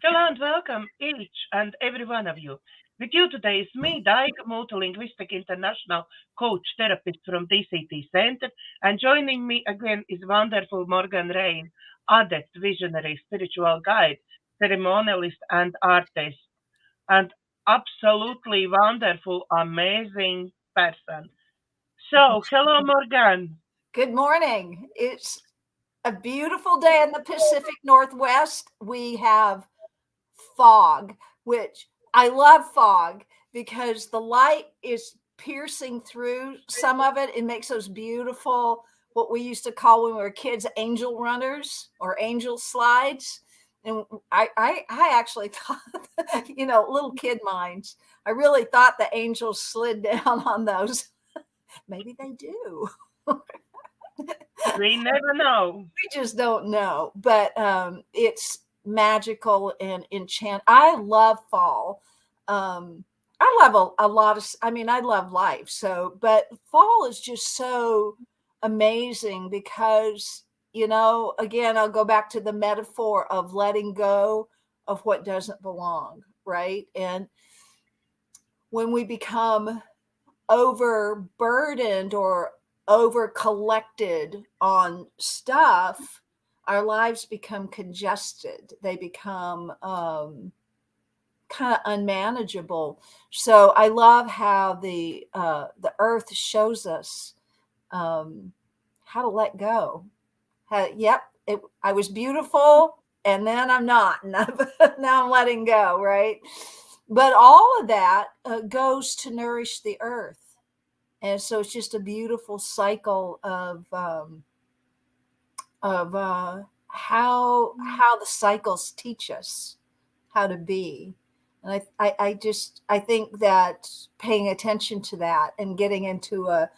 Hello and welcome each and every one of you. With you today is me, Daiga, multilinguistic international coach therapist from DCTcentre, and joining me again is wonderful Morgan Rayne, Adept, visionary, spiritual guide, ceremonialist, and artist, and absolutely wonderful, amazing person. So, hello, Morgan. Good morning. It's a beautiful day in the Pacific Northwest. We have fog, which I love fog because the light is piercing through some of it. It makes those beautiful, what we used to call when we were kids, angel runners or angel slides. And I actually thought, little kid minds, I really thought the angels slid down on those. Maybe they do. We never know. We just don't know, but it's magical and enchant. I love fall. I love a lot of, I love life. So, but fall is just so amazing because, again, I'll go back to the metaphor of letting go of what doesn't belong, right? And when we become overburdened or over collected on stuff, our lives become congested. They become kind of unmanageable. So I love how the earth shows us how to let go. I was beautiful, and then I'm not. Now I'm letting go, right? But all of that goes to nourish the earth. And so it's just a beautiful cycle of how the cycles teach us how to be. And I think that paying attention to that and getting into a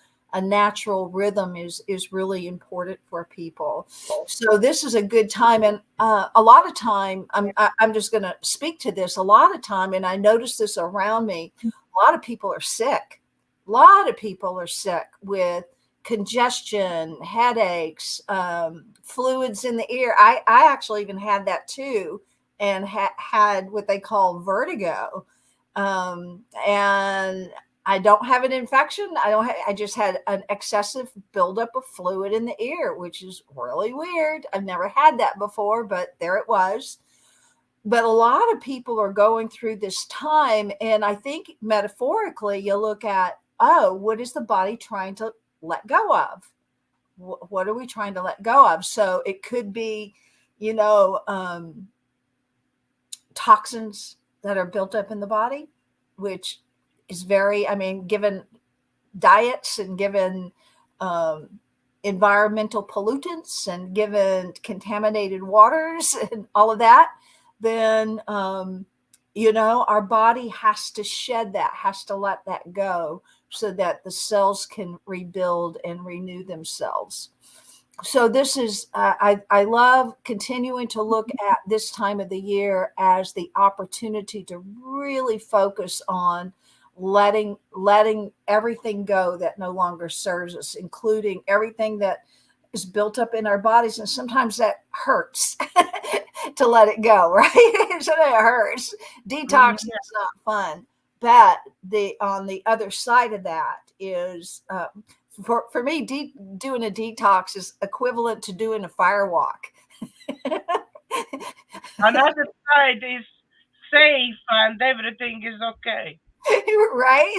natural rhythm is really important for people. So this is a good time, and a lot of time I'm just going to speak to this. A lot of time, and I notice this around me. A lot of people are sick. A lot of people are sick with congestion, headaches, fluids in the ear. I actually even had that too, and had what they call vertigo. And I don't have an infection. I just had an excessive buildup of fluid in the ear, which is really weird. I've never had that before, but there it was. But a lot of people are going through this time. And I think metaphorically, you look at, what is the body trying to let go of? What are we trying to let go of? So it could be, toxins that are built up in the body, which is given diets and given environmental pollutants and given contaminated waters and all of that, then, our body has to shed that, has to let that go so that the cells can rebuild and renew themselves. So this is, I love continuing to look at this time of the year as the opportunity to really focus on letting everything go that no longer serves us, including everything that is built up in our bodies. And sometimes that hurts to let it go, right? Sometimes it hurts. Detox is not fun. But on the other side of that is, for me, doing a detox is equivalent to doing a fire walk. Another side is safe and everything is okay. Right?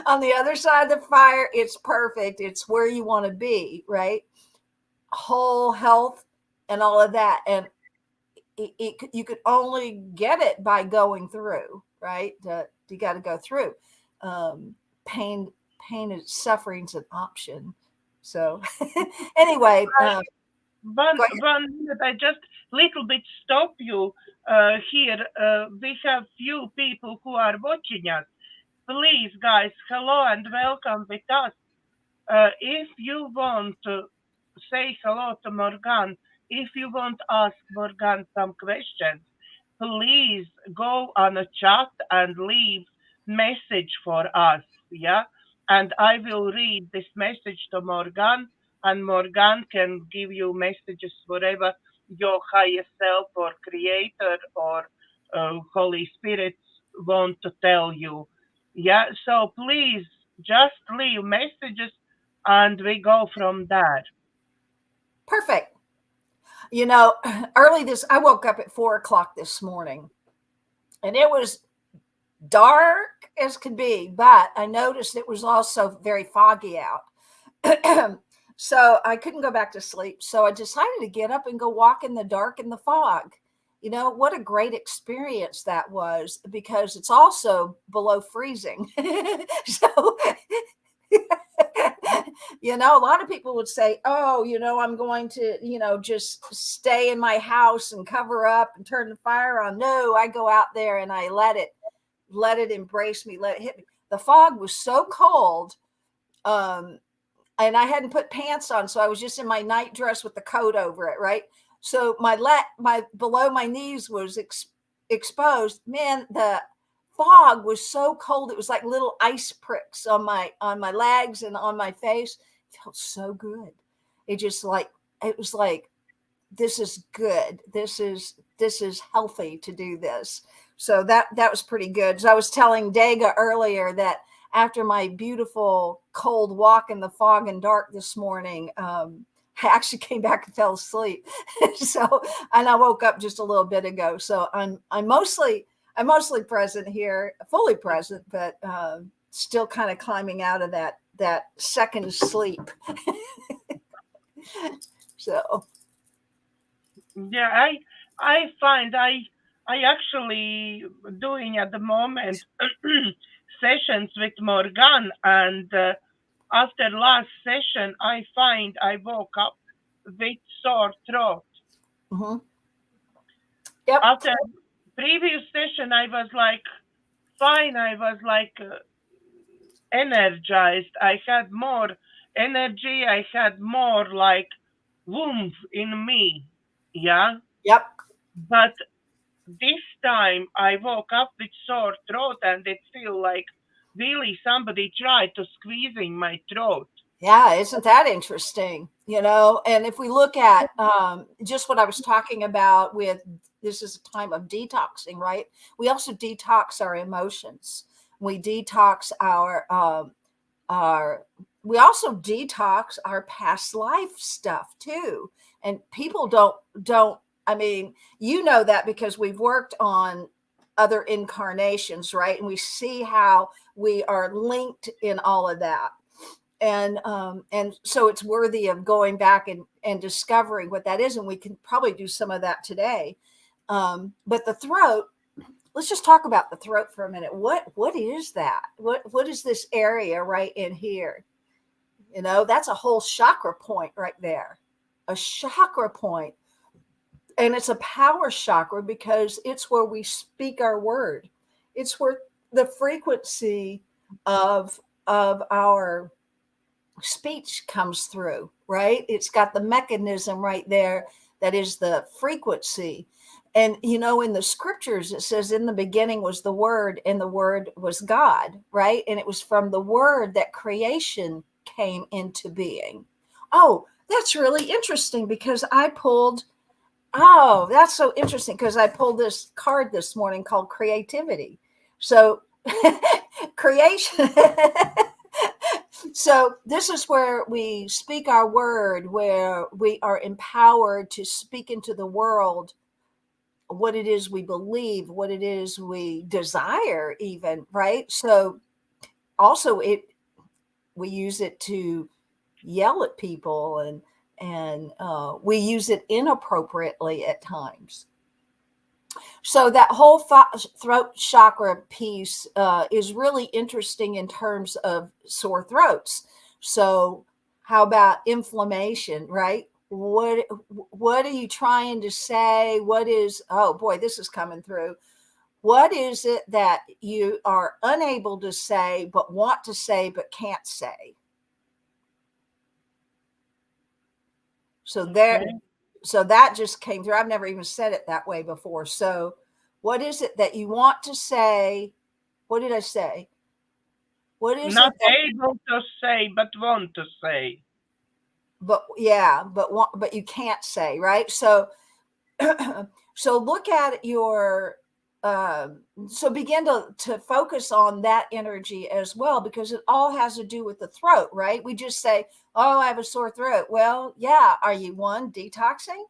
On the other side of the fire, it's perfect. It's where you want to be, right? Whole health and all of that. And you could only get it by going through, right? You got to go through. Pain and suffering's an option. So anyway, one minute, I just little bit stop you here. We have few people who are watching us. Please, guys, hello and welcome with us. If you want to say hello to Morgan, if you want to ask Morgan some questions, please go on a chat and leave message for us, yeah? And I will read this message to Morgan, and Morgan can give you messages whatever your higher self or creator or Holy Spirit want to tell you. Yeah, so please just leave messages and we go from there. Perfect. I woke up at 4 o'clock this morning and it was dark as could be, but I noticed it was also very foggy out. So I couldn't go back to sleep. So I decided to get up and go walk in the dark in the fog. What a great experience that was, because it's also below freezing. So, a lot of people would say, oh, I'm going to, just stay in my house and cover up and turn the fire on. No, I go out there and I let it embrace me, let it hit me. The fog was so cold. And I hadn't put pants on, so I was just in my night dress with the coat over it, right? So my below my knees was exposed. Man, the fog was so cold; it was like little ice pricks on my legs and on my face. It felt so good. It was like, this is good. This is healthy to do this. So that was pretty good. So I was telling Daiga earlier that after my beautiful cold walk in the fog and dark this morning, I actually came back and fell asleep. And I woke up just a little bit ago. So I'm mostly present here, fully present, but still kind of climbing out of that second sleep. So Yeah, I find I actually doing at the moment sessions with Morganne, and after last session, I find I woke up with sore throat. mm-hmm. Yep. After previous session, I was like fine. I was like energized. I had more energy. I had more like woof in me. Yeah. Yep. But this time I woke up with sore throat and it feel like really somebody tried to squeezing my throat. Yeah, isn't that interesting? And if we look at just what I was talking about with, this is a time of detoxing, right? We also detox our emotions. We detox we also detox our past life stuff too. And people don't, I mean, that because we've worked on other incarnations, right? And we see how we are linked in all of that. And so it's worthy of going back and discovering what that is. And we can probably do some of that today. But the throat, let's just talk about the throat for a minute. What is that? What is this area right in here? That's a whole chakra point right there, a chakra point. And it's a power chakra because it's where we speak our word. It's where the frequency of our speech comes through, right? It's got the mechanism right there that is the frequency. And in the scriptures it says in the beginning was the word and the word was God, right? And it was from the word that creation came into being. Oh, that's really interesting because that's so interesting because I pulled this card this morning called creativity. So creation. So this is where we speak our word, where we are empowered to speak into the world what it is we believe, what it is we desire even, right? So also we use it to yell at people and we use it inappropriately at times. So that whole throat chakra piece is really interesting in terms of sore throats. So how about inflammation, right? What are you trying to say? Oh boy, this is coming through. What is it that you are unable to say, but want to say, but can't say? So there, so that just came through. I've never even said it that way before. So what is it that you want to say? What did I say? What is not it able to say, but want to say. But you can't say, right? So So look at your, so begin to focus on that energy as well, because it all has to do with the throat, right? We just say, oh, I have a sore throat. Well, yeah. Are you detoxing?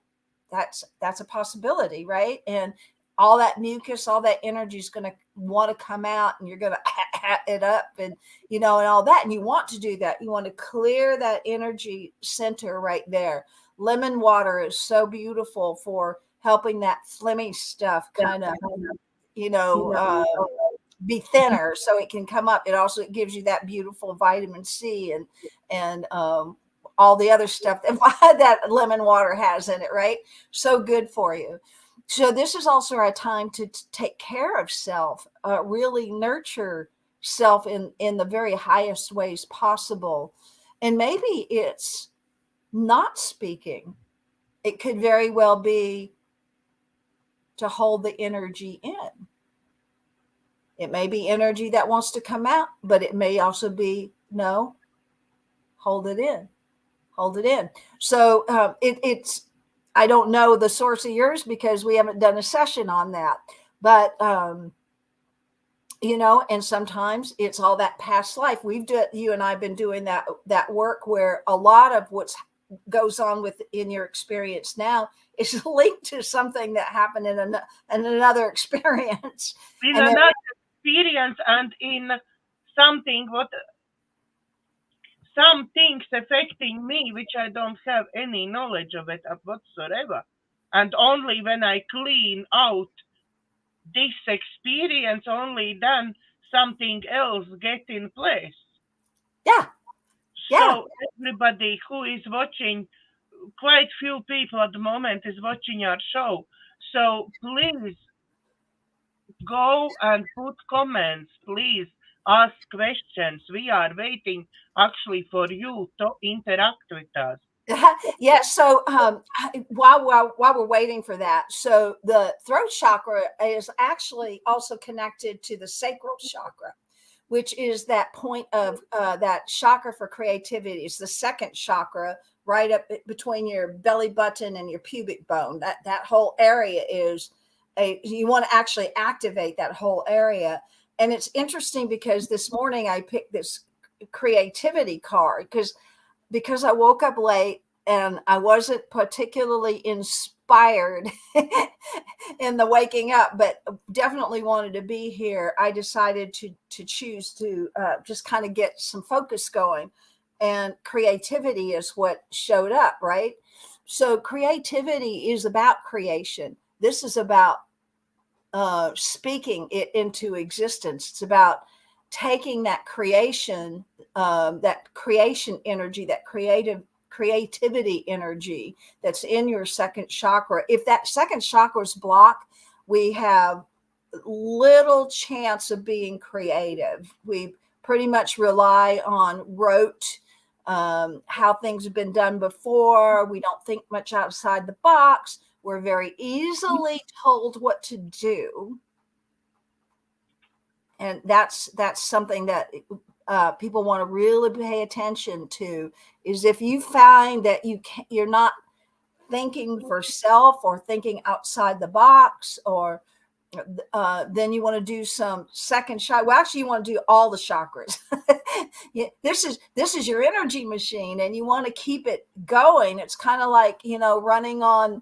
That's a possibility, right? And all that mucus, all that energy is going to want to come out, and you're going to it up, and and all that. And you want to do that. You want to clear that energy center right there. Lemon water is so beautiful for helping that phlegmy stuff kind of, be thinner, so it can come up. It also gives you that beautiful vitamin C and all the other stuff that lemon water has in it, right? So good for you. So this is also our time to take care of self, really nurture self in the very highest ways possible. And maybe it's not speaking. It could very well be to hold the energy in. It may be energy that wants to come out, but it may also be, no, hold it in. Hold it in. So it's, I don't know the source of yours because we haven't done a session on that. But, and sometimes it's all that past life. You and I have been doing that work where a lot of what goes on in your experience now is linked to something that happened in another experience. In another experience, and in something some things affecting me which I don't have any knowledge of it whatsoever. And only when I clean out this experience, only then something else get in place. Yeah. So everybody who is watching, quite few people at the moment is watching our show. So please go and put comments. Please ask questions. We are waiting actually for you to interact with us. Yeah. So while we're waiting for that, so the throat chakra is actually also connected to the sacral chakra, which is that point of that chakra for creativity. It's the second chakra, right up between your belly button and your pubic bone. That whole area is you want to actually activate that whole area. And it's interesting because this morning I picked this creativity card because I woke up late and I wasn't particularly inspired in the waking up, but definitely wanted to be here. I decided to choose to just kind of get some focus going, and creativity is what showed up, right? So creativity is about creation. This is about speaking it into existence. It's about taking that creation energy, that creativity energy that's in your second chakra. If that second chakra is blocked, we have little chance of being creative. We pretty much rely on rote, how things have been done before. We don't think much outside the box. We're very easily told what to do. And that's something that people want to really pay attention to, is if you find that you're not thinking for self or thinking outside the box, or then you want to do some second chakra. Well, actually, you want to do all the chakras. This is your energy machine, and you want to keep it going. It's kind of like, running on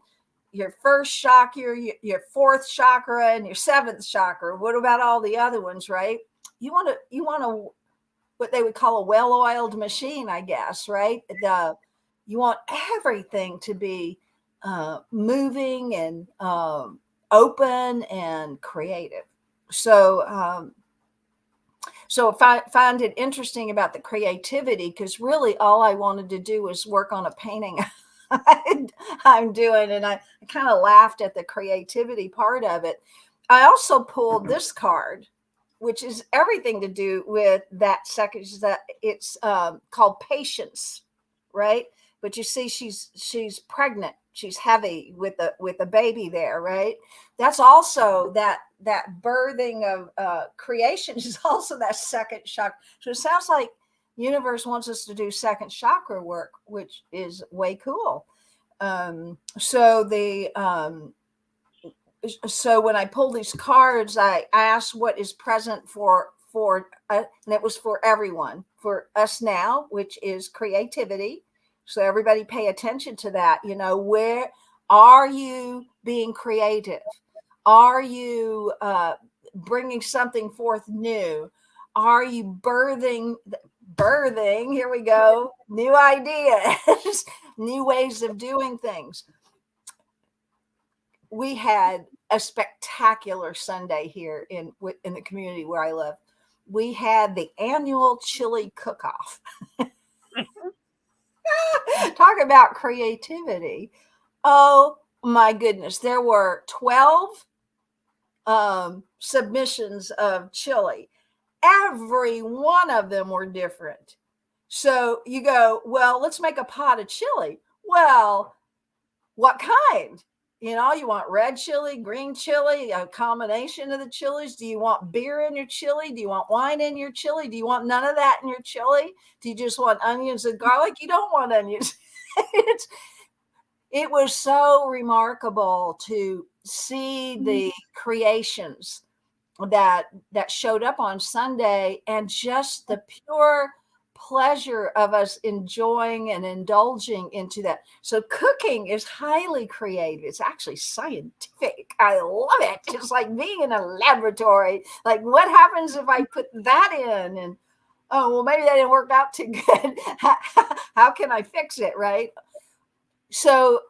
your first chakra, your fourth chakra, and your seventh chakra. What about all the other ones, right? You want to what they would call a well-oiled machine, I guess, right? You want everything to be moving and open and creative. So I find it interesting about the creativity, because really all I wanted to do was work on a painting I'm doing, and I kind of laughed at the creativity part of it. I also pulled this card, which is everything to do with that second. It's called patience, right? But you see, she's pregnant. She's heavy with a baby there, right? That's also that birthing of creation is also that second chakra. So it sounds like universe wants us to do second chakra work, which is way cool. So when I pulled these cards, I asked what is present for and it was for everyone, for us now, which is creativity. So everybody pay attention to that. Where are you being creative? Are you bringing something forth new? Are you birthing? Here we go. New ideas, new ways of doing things. We had a spectacular Sunday here in the community where I live. We had the annual chili cook-off. Talk about creativity. Oh my goodness. There were 12 submissions of chili. Every one of them were different. So you go, well, let's make a pot of chili. Well, what kind? You want red chili, green chili, a combination of the chilies. Do you want beer in your chili? Do you want wine in your chili? Do you want none of that in your chili? Do you just want onions and garlic? You don't want onions. It was so remarkable to see the creations that showed up on Sunday, and just the pure pleasure of us enjoying and indulging into that. So cooking is highly creative. It's actually scientific. I love it. It's like being in a laboratory. Like, what happens if I put that in? And oh, well, maybe that didn't work out too good. How can I fix it? Right. So,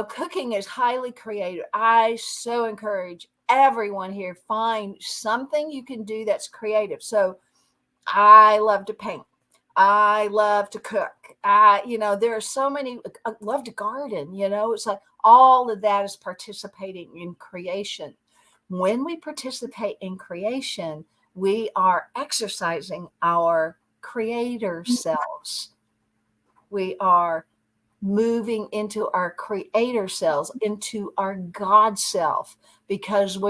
cooking is highly creative. I so encourage everyone here, find something you can do that's creative. So I love to paint. I love to cook. There are so many. I love to garden. It's like all of that is participating in creation. When we participate in creation, we are exercising our creator selves. We are moving into our creator selves, into our God self, because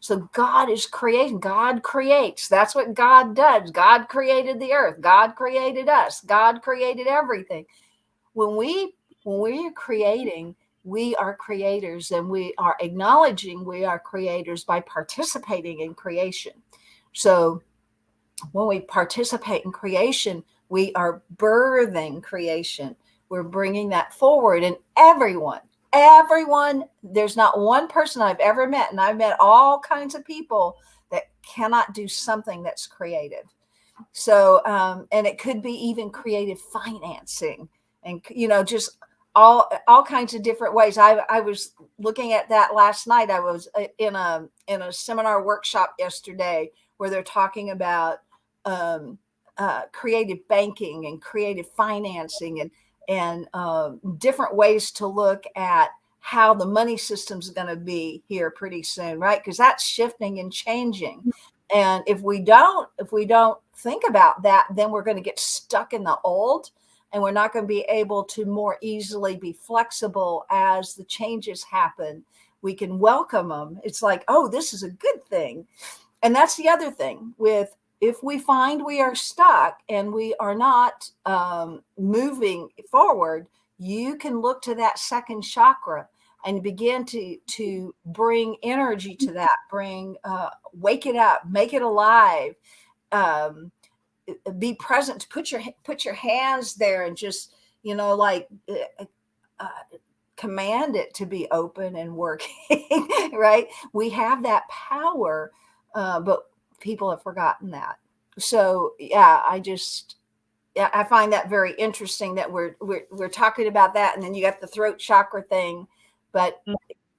so God is creating. God creates. That's what God does. God created the earth. God created us. God created everything. When we are creating, we are creators, and we are acknowledging we are creators by participating in creation. So when we participate in creation, we are birthing creation. We're bringing that forward. And everyone, there's not one person I've ever met, and I've met all kinds of people, that cannot do something that's creative. So, and it could be even creative financing, and, just all kinds of different ways. I was looking at that last night. I was in a seminar workshop yesterday where they're talking about creative banking and creative financing, and different ways to look at how the money system is going to be here pretty soon, right? Because that's shifting and changing. And if we don't think about that, then we're going to get stuck in the old, and we're not going to be able to more easily be flexible as the changes happen. We can welcome them. It's like, oh, this is a good thing. And that's the other thing with, if we find we are stuck and we are not moving forward, you can look to that second chakra and begin to bring energy to that, wake it up, make it alive, be present, put your hands there and just, command it to be open and working, right? We have that power, but people have forgotten that. So yeah, I find that very interesting that we're talking about that, and then you got the throat chakra thing, but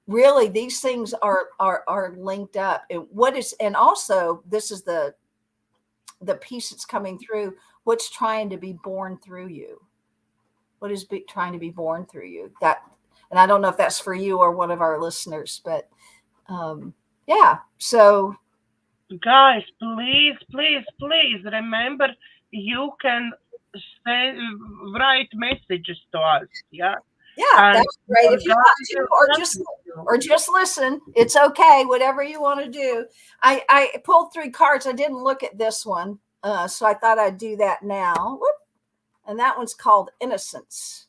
really these things are linked up. And also this is the piece that's coming through. What's trying to be born through you? What is trying to be born through you? And I don't know if that's for you or one of our listeners, but yeah. So guys, please remember, you can write messages to us. Yeah. Yeah, that's great. If you want to, or just listen, it's okay. Whatever you want to do. I pulled 3 cards. I didn't look at this one, so I thought I'd do that now. Whoop. And that one's called Innocence.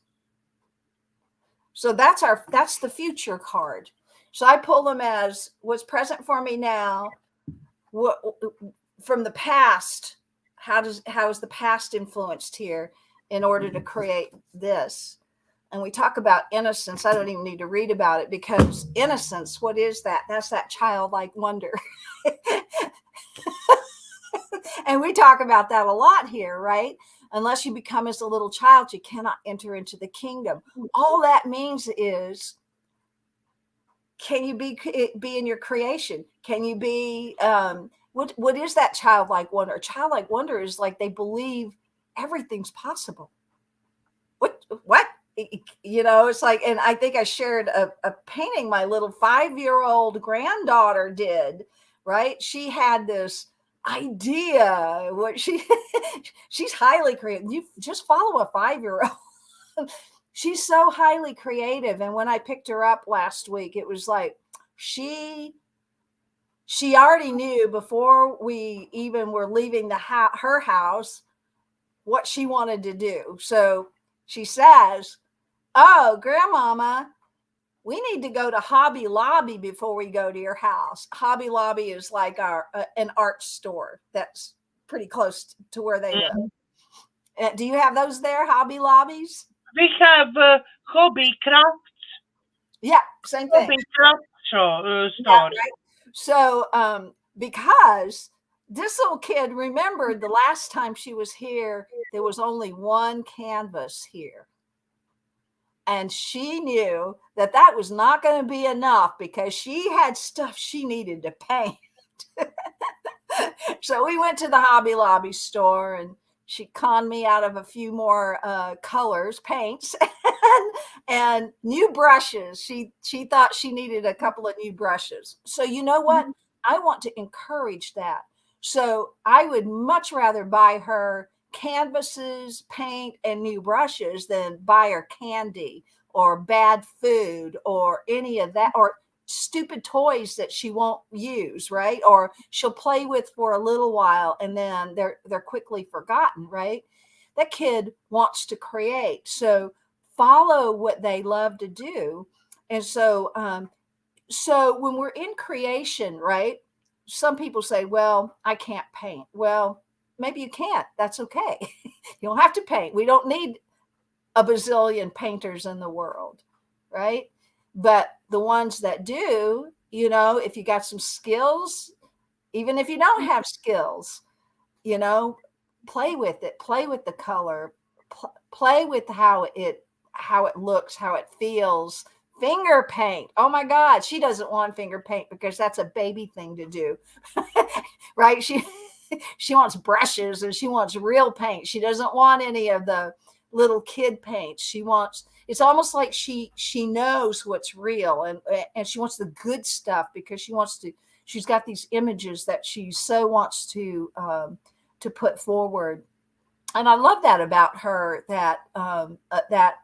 So that's the future card. So I pull them as what's present for me now, what from the past, how is the past influenced here in order to create this? And we talk about innocence. I don't even need to read about it, because innocence, what is that? That's that childlike wonder. And we talk about that a lot here, right? Unless you become as a little child, you cannot enter into the kingdom. All that means is, can you be in your creation? Can you be, what is that childlike wonder? Childlike wonder is like they believe everything's possible. What? It's like, and I think I shared a painting my little 5-year-old granddaughter did, right? She had this idea, what she's highly creative. You just follow a 5-year-old. She's so highly creative. And when I picked her up last week, it was like she already knew before we even were leaving her house what she wanted to do. So she says, "Oh, Grandmama, we need to go to Hobby Lobby before we go to your house." Hobby Lobby is like an art store that's pretty close to where they live. Do you have those there, Hobby Lobbies? We have hobby crafts. Yeah, same thing. Hobby craft store. Yeah, right? So, because this little kid remembered the last time she was here, there was only one canvas here. And she knew that was not going to be enough, because she had stuff she needed to paint. So we went to the Hobby Lobby store, and she conned me out of a few more colors, paints, and new brushes. She thought she needed a couple of new brushes. So you know what? I want to encourage that. So I would much rather buy her canvases, paint, and new brushes than buy her candy or bad food or any of that, or stupid toys that she won't use, right? Or she'll play with for a little while and then they're quickly forgotten, right? That kid wants to create. So follow what they love to do. And so when we're in creation, right? Some people say, "Well, I can't paint." Well, maybe you can't. That's okay. You don't have to paint. We don't need a bazillion painters in the world, right? But the ones that do, if you got some skills, even if you don't have skills, play with it, play with the color, play with how it looks, how it feels. Finger paint. Oh my God, she doesn't want finger paint because that's a baby thing to do, right? She wants brushes and she wants real paint. She doesn't want any of the little kid paint. It's almost like she knows what's real, and she wants the good stuff because she's got these images that she so wants to put forward. And I love that about her, that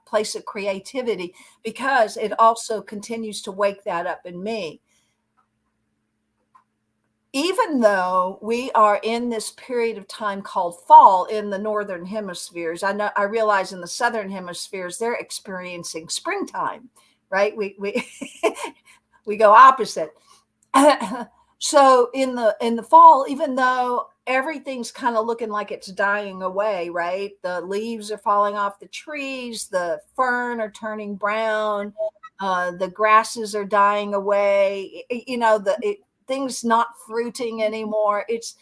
place of creativity, because it also continues to wake that up in me. Even though we are in this period of time called fall in the northern hemispheres, I realize in the southern hemispheres they're experiencing springtime, right? We we go opposite. So in the fall, even though everything's kind of looking like it's dying away, right? The leaves are falling off the trees, the fern are turning brown, the grasses are dying away. Things not fruiting anymore. It's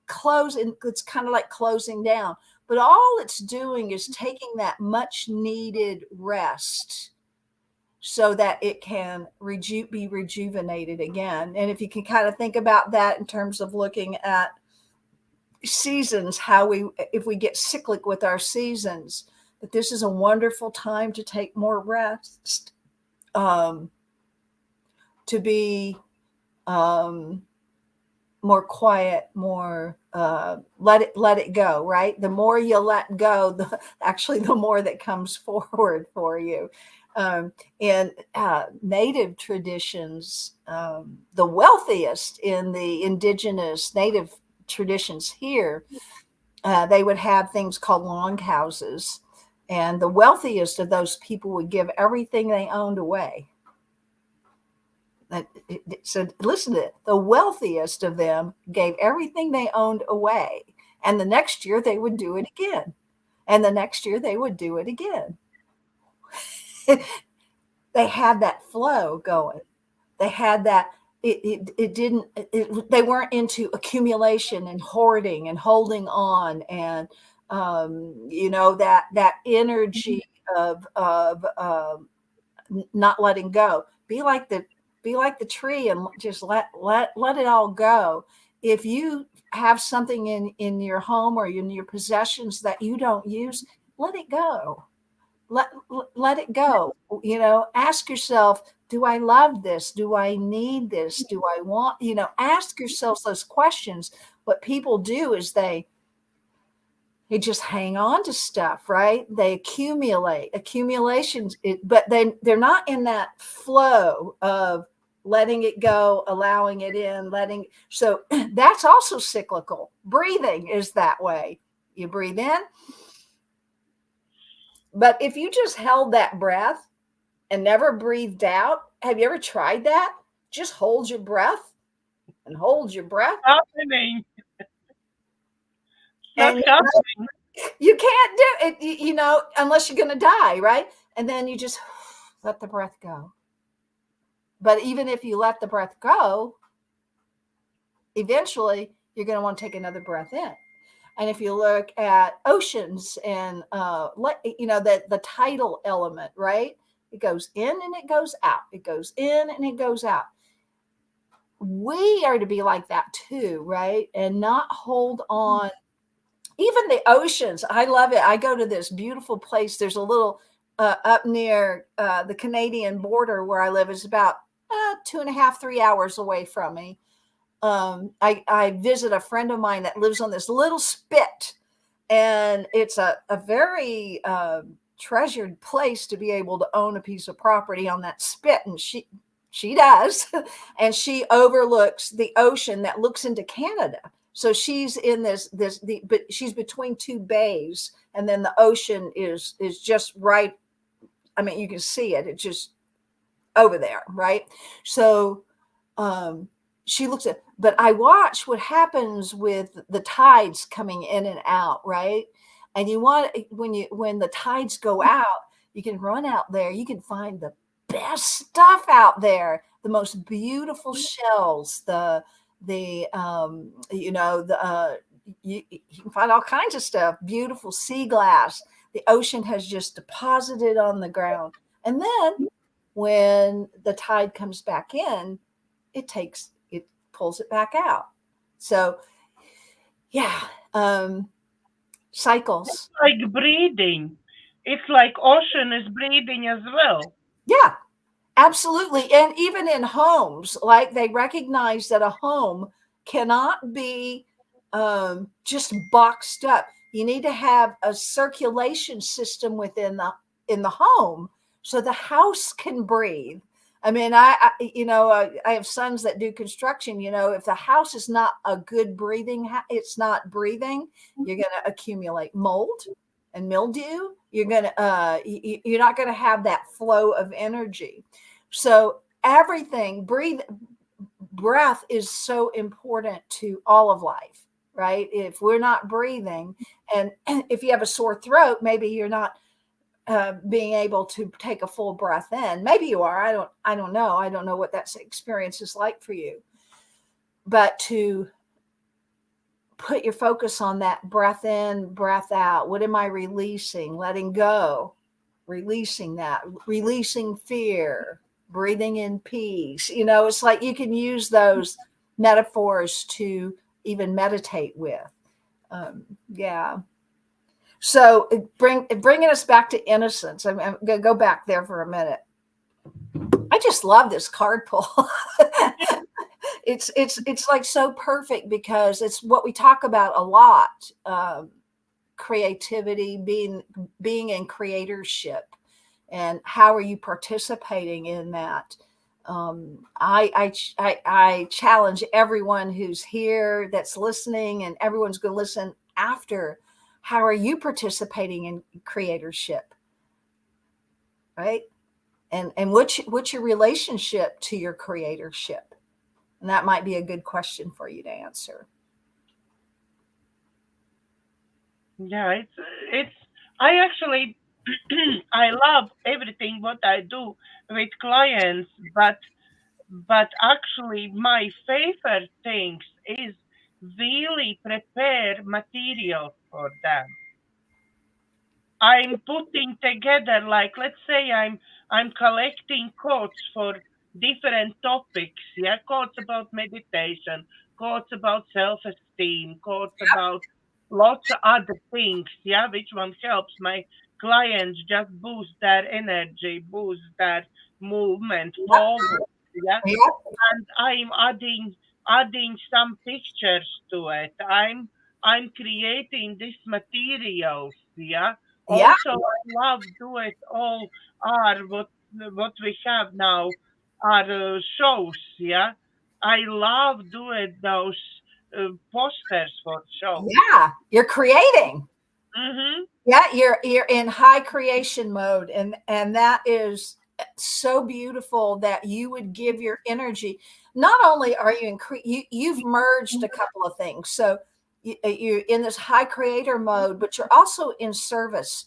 closing. It's kind of like closing down. But all it's doing is taking that much needed rest so that it can be rejuvenated again. And if you can kind of think about that in terms of looking at seasons, if we get cyclic with our seasons, that this is a wonderful time to take more rest, to be more quiet, more let it go, right? The more you let go, the more that comes forward for you. In native traditions, the wealthiest in the indigenous native traditions here, they would have things called longhouses. And the wealthiest of those people would give everything they owned away. So listen to it. The wealthiest of them gave everything they owned away. And the next year they would do it again. And the next year they would do it again. They had that flow going. They had that. They weren't into accumulation and hoarding and holding on and that energy of not letting go. Be like the tree and just let it all go. If you have something in your home or in your possessions that you don't use, let it go. Let it go. Ask yourself, do I love this? Do I need this? Do I want, ask yourselves those questions. What people do is they just hang on to stuff, right? They accumulations, but they're not in that flow of letting it go, allowing it in, so that's also cyclical. Breathing is that way. You breathe in. But if you just held that breath and never breathed out, have you ever tried that? Just hold your breath and hold your breath. Happening. And you can't do it, unless you're going to die, right? And then you just let the breath go. But even if you let the breath go, eventually you're going to want to take another breath in. And if you look at oceans and the tidal element, right? It goes in and it goes out. It goes in and it goes out. We are to be like that too, right? And not hold on. Even the oceans, I love it. I go to this beautiful place. There's a little up near the Canadian border where I live. It's about 2.5, 3 hours away from me. I visit a friend of mine that lives on this little spit, and it's a very treasured place to be able to own a piece of property on that spit. And she does, and she overlooks the ocean that looks into Canada. So she's in but she's between two bays, and then the ocean is just right. I mean, you can see it. It's just over there, right? So she looks at, but I watch what happens with the tides coming in and out, right? And when the tides go out, you can run out there. You can find the best stuff out there, the most beautiful shells, you can find all kinds of stuff, beautiful sea glass. The ocean has just deposited on the ground. And then when the tide comes back in, it pulls it back out. So yeah, cycles. It's like breathing. It's like ocean is breathing as well. Yeah, absolutely. And even in homes, like they recognize that a home cannot be just boxed up. You need to have a circulation system within the home so the house can breathe. I mean, I have sons that do construction. If the house is not a good breathing, it's not breathing, you're going to accumulate mold and mildew. You're not going to have that flow of energy. So everything, breath is so important to all of life, right? If we're not breathing, and if you have a sore throat, maybe you're not being able to take a full breath in. Maybe you are. I don't know. I don't know what that experience is like for you. But to put your focus on that breath in, breath out. What am I releasing? Letting go, releasing that, releasing fear, breathing in peace. It's like you can use those metaphors to even meditate with. Yeah. So bringing us back to innocence. I'm going to go back there for a minute. I just love this card pull. It's like so perfect because it's what we talk about a lot. Creativity, being in creatorship, and how are you participating in that? I challenge everyone who's here that's listening, and everyone's going to listen after. How are you participating in creatorship? Right? And what's your relationship to your creatorship? And that might be a good question for you to answer. Yeah, it's I actually I love everything what I do with clients, but actually my favorite things is really prepare material for them. I'm putting together, like, let's say I'm collecting quotes for different topics, yeah, quotes about meditation, quotes about self-esteem, quotes about lots of other things, yeah, which one helps my clients just boost their energy, boost their movement forward, yeah. Yep. And I'm adding some pictures to it. I'm creating these materials, yeah. Yeah. Also, I love do it all are what we have now are shows, yeah. I love doing those posters for shows. Yeah. You're creating. Mm-hmm. Yeah, you're in high creation mode, and that is so beautiful that you would give your energy. Not only are you you've merged a couple of things, so you're in this high creator mode, but you're also in service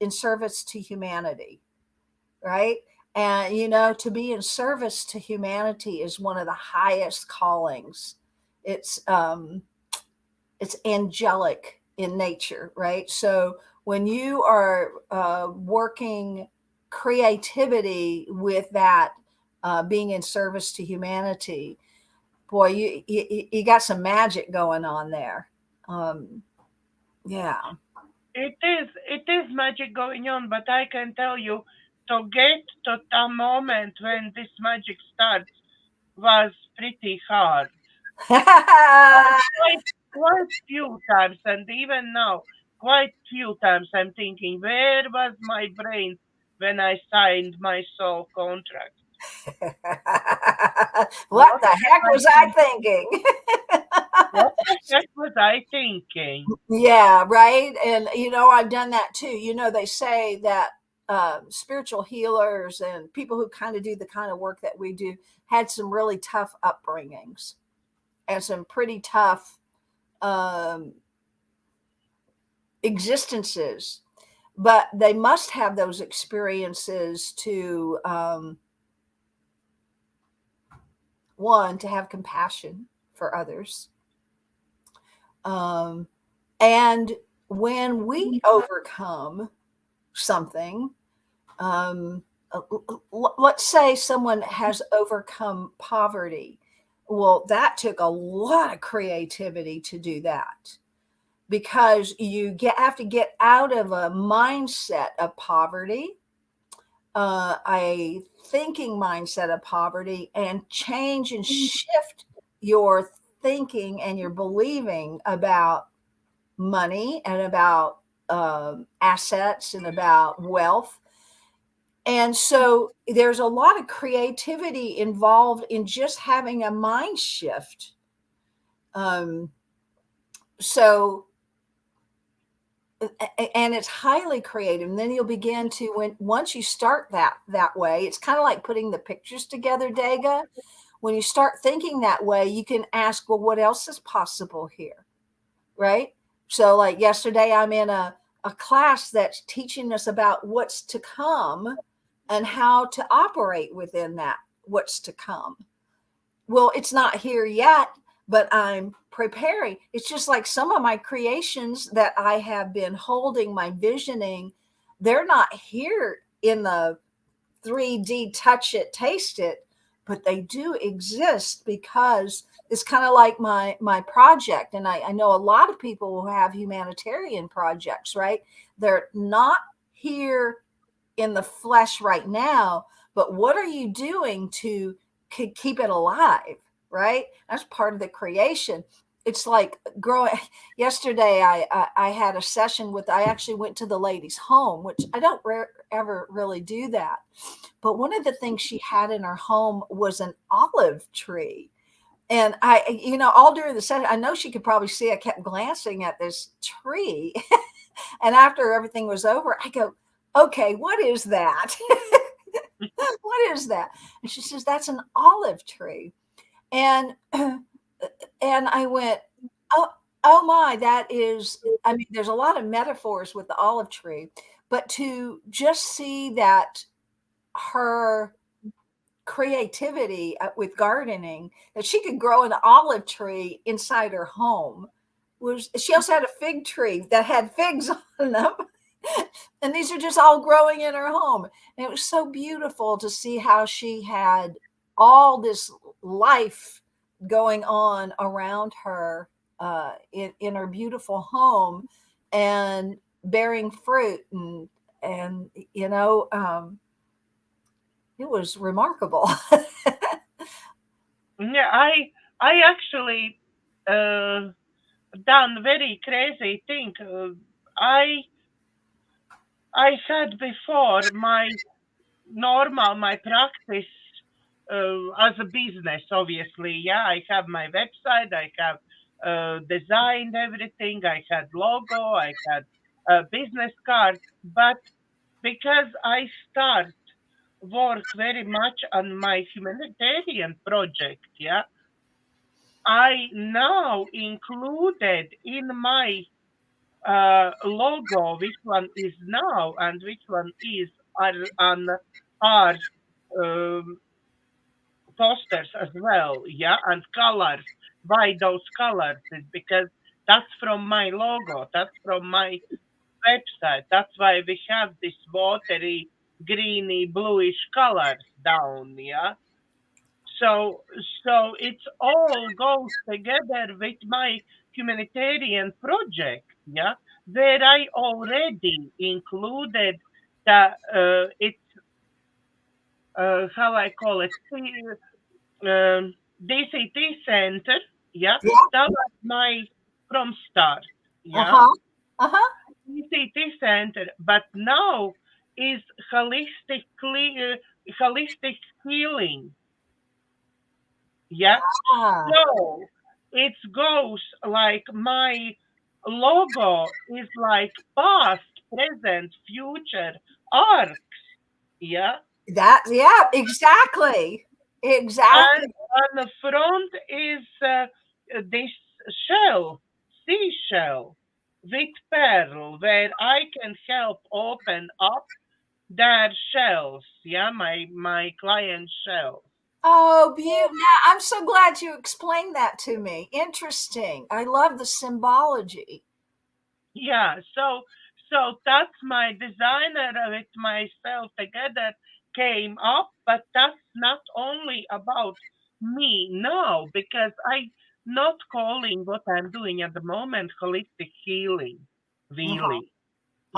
to humanity, right? And to be in service to humanity is one of the highest callings. It's it's angelic in nature, right? So when you are working creativity with that, being in service to humanity, boy, you got some magic going on there. Yeah. It is magic going on, but I can tell you to get to the moment when this magic starts was pretty hard. Quite few times, and even now, quite few times I'm thinking, where was my brain when I signed my soul contract? What What the was heck I was I thinking? thinking? What the heck was I thinking? Yeah, right. And I've done that too. They say that spiritual healers and people who kind of do the kind of work that we do had some really tough upbringings and some pretty tough um, existences, but they must have those experiences to one, to have compassion for others. Um, and when we overcome something, um, let's say someone has overcome poverty. Well, that took a lot of creativity to do that, because have to get out of a mindset of poverty, a thinking mindset of poverty, and change and shift your thinking and your believing about money and about assets and about wealth. And so there's a lot of creativity involved in just having a mind shift. So and it's highly creative. And then you'll begin to, once you start that way, it's kind of like putting the pictures together, Daiga. When you start thinking that way, you can ask, well, what else is possible here? Right? So like yesterday, I'm in a class that's teaching us about what's to come and how to operate within that what's to come. Well, it's not here yet, but I'm preparing. It's just like some of my creations that I have been holding, my visioning, they're not here in the 3D touch it, taste it, but they do exist because it's kind of like my project. And I know a lot of people who have humanitarian projects, right? They're not here in the flesh right now, but what are you doing to keep it alive? Right? That's part of the creation. It's like growing. Yesterday, I had a session I actually went to the lady's home, which I don't ever really do that. But one of the things she had in her home was an olive tree. And I, all during the session, I know she could probably see I kept glancing at this tree. And after everything was over, I go, okay, what is that? What is that? And she says, that's an olive tree. And I went, oh my, that is, I mean, there's a lot of metaphors with the olive tree, but to just see that her creativity with gardening, that she could grow an olive tree inside her home, was, she also had a fig tree that had figs on them. And these are just all growing in her home. And it was so beautiful to see how she had all this life going on around her in her beautiful home and bearing fruit. And it was remarkable. Yeah, I actually done very crazy thing. I had before my practice as a business, obviously. Yeah, I have my website, I have designed everything, I had logo, I had a business card, but because I start work very much on my humanitarian project, yeah, I now included in my logo which one is now and which one is on our posters as well, yeah, and colors. Why those colors? Is because that's from my logo, that's from my website. That's why we have this watery, greeny, bluish colors down, yeah. So it's all goes together with my humanitarian project, yeah, where I already included the it's how I call it, DCTcentre, yeah, Yeah. that was my from start, yeah, Uh-huh. Uh-huh. DCTcentre, but now is holistic healing, yeah. Ah, So it goes like my logo is like past, present, future arcs, yeah. yeah, exactly. And Exactly. on the front is this shell, seashell with pearl, where I can help open up their shells, yeah, my client shells. Oh, beautiful. I'm so glad you explained that to me. Interesting. I love the symbology. Yeah, so that's my designer with myself together came up, but that's not only about me now, because I not calling what I'm doing at the moment holistic healing, Uh-huh. really.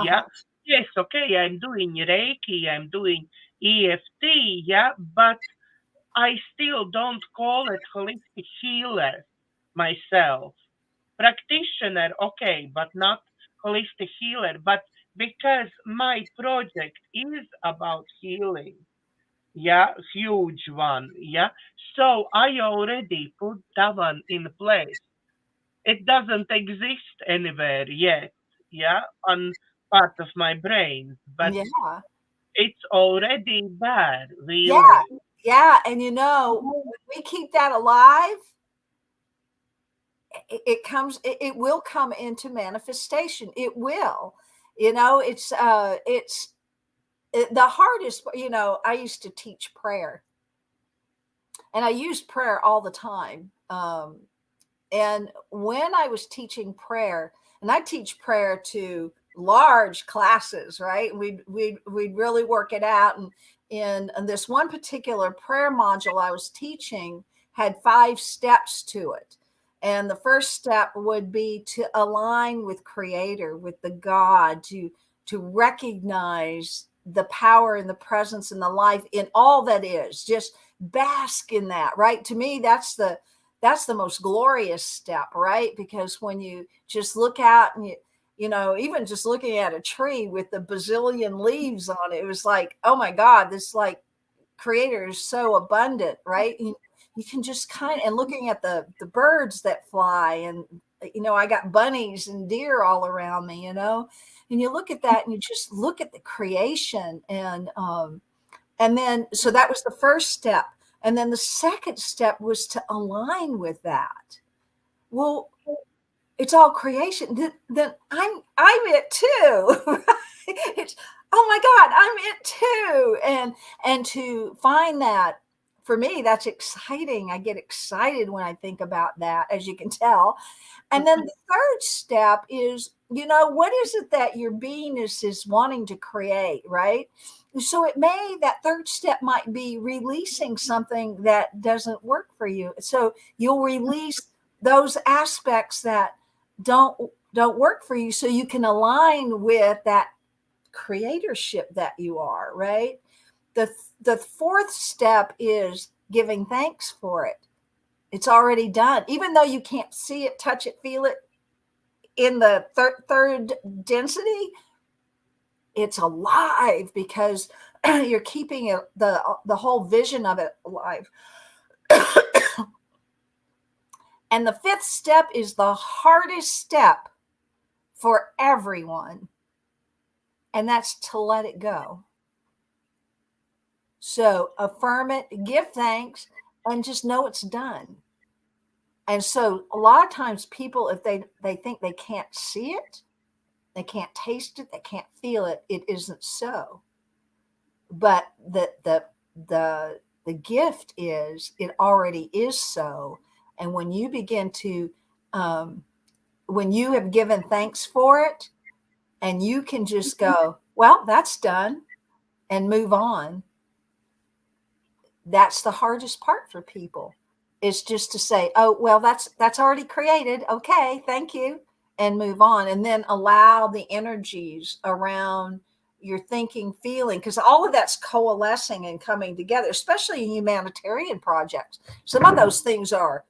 Yeah. Uh-huh. Yes, okay, I'm doing Reiki, I'm doing EFT, yeah, but I still don't call it holistic healer myself. Practitioner, okay, but not holistic healer. But because my project is about healing, yeah, huge one, yeah. So I already put that one in place. It doesn't exist anywhere yet, yeah, on part of my brain, but Yeah. it's already there, Yeah. really. Yeah. And when we keep that alive, it will come into manifestation. It will. The hardest, I used to teach prayer, and I used prayer all the time. And when I was teaching prayer, and I teach prayer to large classes, right? We'd really work it out. And in this one particular prayer module I was teaching had 5 steps to it. And the first step would be to align with Creator, with the God, to recognize the power and the presence and the life in all that is. Just bask in that, right? To me, that's the most glorious step, right? Because when you just look out and even just looking at a tree with the bazillion leaves on it, it was like, oh my God, this like Creator is so abundant, right? you can just kind of, and looking at the birds that fly, and I got bunnies and deer all around me, and you look at that and you just look at the creation, and then so that was the first step, and then the second step was to align with that. Well, it's all creation. Then I'm it too. It's, oh my God, I'm it too. And to find that, for me, that's exciting. I get excited when I think about that, as you can tell. And then the third step is, what is it that your beingness is wanting to create, right? So that third step might be releasing something that doesn't work for you. So you'll release those aspects that don't work for you, so you can align with that creatorship that you are, right? The fourth step is giving thanks for it. It's already done, even though you can't see it, touch it, feel it in the third density. It's alive because you're keeping it, the whole vision of it alive. And the fifth step is the hardest step for everyone, and that's to let it go. So affirm it, give thanks, and just know it's done. And so a lot of times people, if they think they can't see it, they can't taste it, they can't feel it, it isn't so. But the gift is, it already is so. And when you begin to when you have given thanks for it, and you can just go, well, that's done, and move on. That's the hardest part for people, is just to say, oh, well, that's already created. Okay, thank you. And move on. And then allow the energies around your thinking, feeling, because all of that's coalescing and coming together, especially in humanitarian projects. Some of those things are